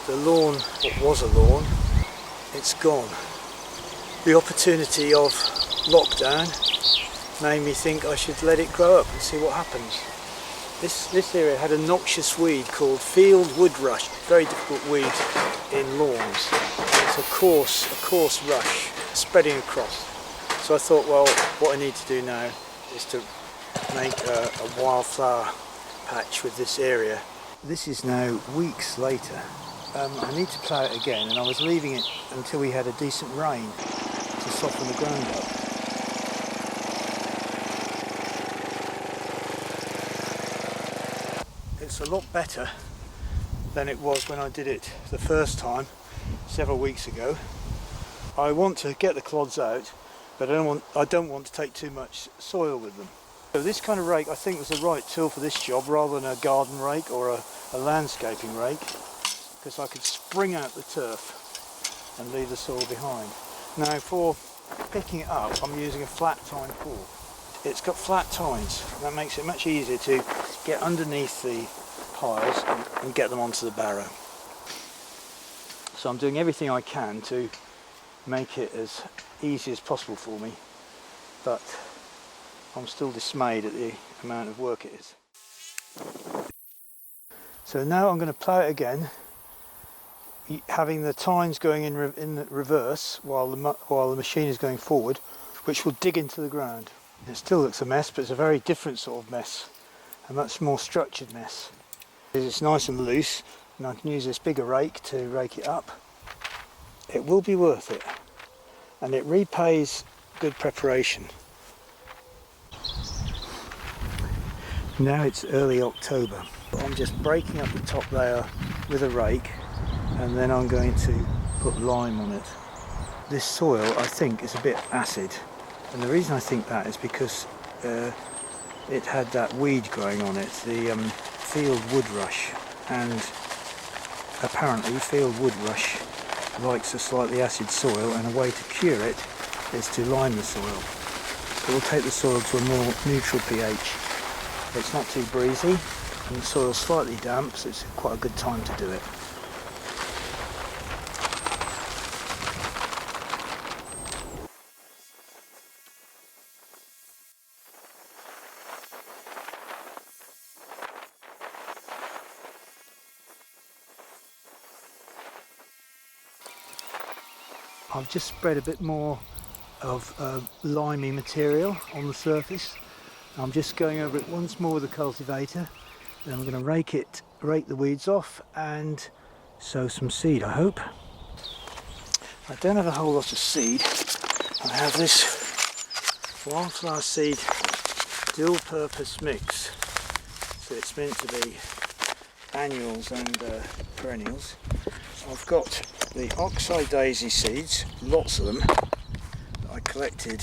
The lawn, what was a lawn, it's gone. The opportunity of lockdown made me think I should let it grow up and see what happens. This area had a noxious weed called field woodrush, very difficult weed in lawns. It's a coarse rush spreading across. So I thought, well, what I need to do now is to make a wildflower patch with this area. This is now weeks later. I need to plough it again, and I was leaving it until we had a decent rain to soften the ground up. It's a lot better than it was when I did it the first time several weeks ago. I want to get the clods out, but I don't want to take too much soil with them. So this kind of rake I think was the right tool for this job rather than a garden rake or a landscaping rake, because I could spring out the turf and leave the soil behind. Now for picking it up I'm using a flat tine fork. It's got flat tines, that makes it much easier to get underneath the piles and get them onto the barrow. So I'm doing everything I can to make it as easy as possible for me, but I'm still dismayed at the amount of work it is. So now I'm going to plough it again, having the tines going in reverse while the machine is going forward, which will dig into the ground. It still looks a mess, but it's a very different sort of mess, a much more structured mess. It's nice and loose, and I can use this bigger rake to rake it up. It will be worth it, and it repays good preparation. Now it's early October. I'm just breaking up the top layer with a rake, and then I'm going to put lime on it. This soil I think is a bit acid, and the reason I think that is because it had that weed growing on it, the field woodrush, and apparently field woodrush likes a slightly acid soil, and a way to cure it is to lime the soil. It will take the soil to a more neutral pH. It's not too breezy and the soil's slightly damp, so it's quite a good time to do it. I've just spread a bit more of limey material on the surface. I'm just going over it once more with a cultivator. Then I'm going to rake the weeds off and sow some seed, I hope. I don't have a whole lot of seed. I have this wildflower seed dual purpose mix. So it's meant to be annuals and perennials. I've got the oxeye daisy seeds, lots of them, that I collected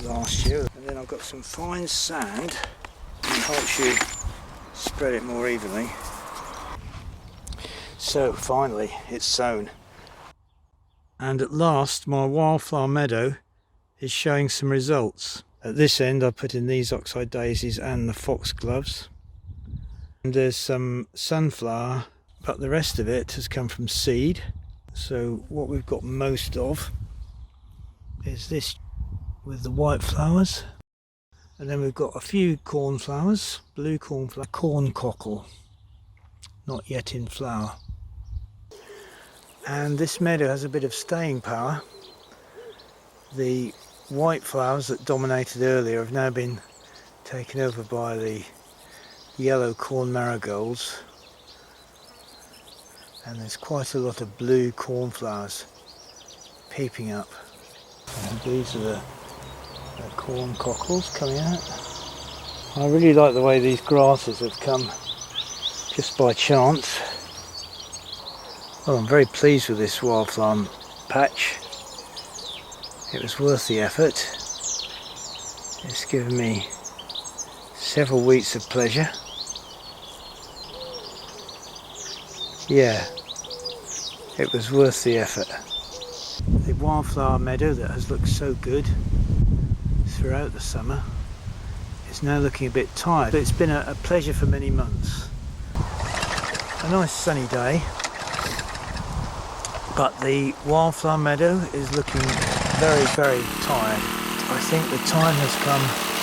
last year, and then I've got some fine sand that helps you spread it more evenly. So finally it's sown, and at last my wildflower meadow is showing some results. At this end I put in these oxeye daisies and the foxgloves, and there's some sunflower, but the rest of it has come from seed. So what we've got most of is this with the white flowers, and then we've got a few cornflowers, blue cornflower, corn cockle, not yet in flower. And this meadow has a bit of staying power. The white flowers that dominated earlier have now been taken over by the yellow corn marigolds, and there's quite a lot of blue cornflowers peeping up. And these are the corn cockles coming out. I really like the way these grasses have come just by chance. Well, I'm very pleased with this wildflower patch. It was worth the effort. It's given me several weeks of pleasure. Yeah, it was worth the effort. The wildflower meadow that has looked so good throughout the summer is now looking a bit tired, but it's been a pleasure for many months. A nice sunny day, But the wildflower meadow is looking very, very tired. I think the time has come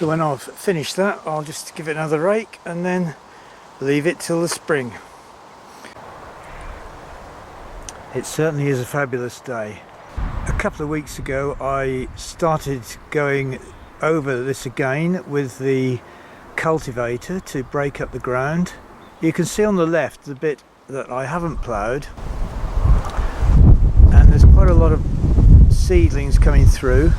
So when I've finished that, I'll just give it another rake and then leave it till the spring. It certainly is a fabulous day. A couple of weeks ago I started going over this again with the cultivator to break up the ground. You can see on the left the bit that I haven't ploughed, and there's quite a lot of seedlings coming through.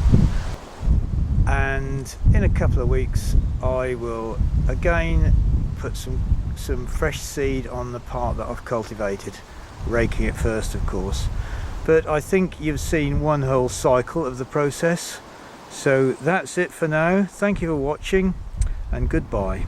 And in a couple of weeks I will again put some fresh seed on the part that I've cultivated, raking it first of course. But I think you've seen one whole cycle of the process. So that's it for now. Thank you for watching and goodbye.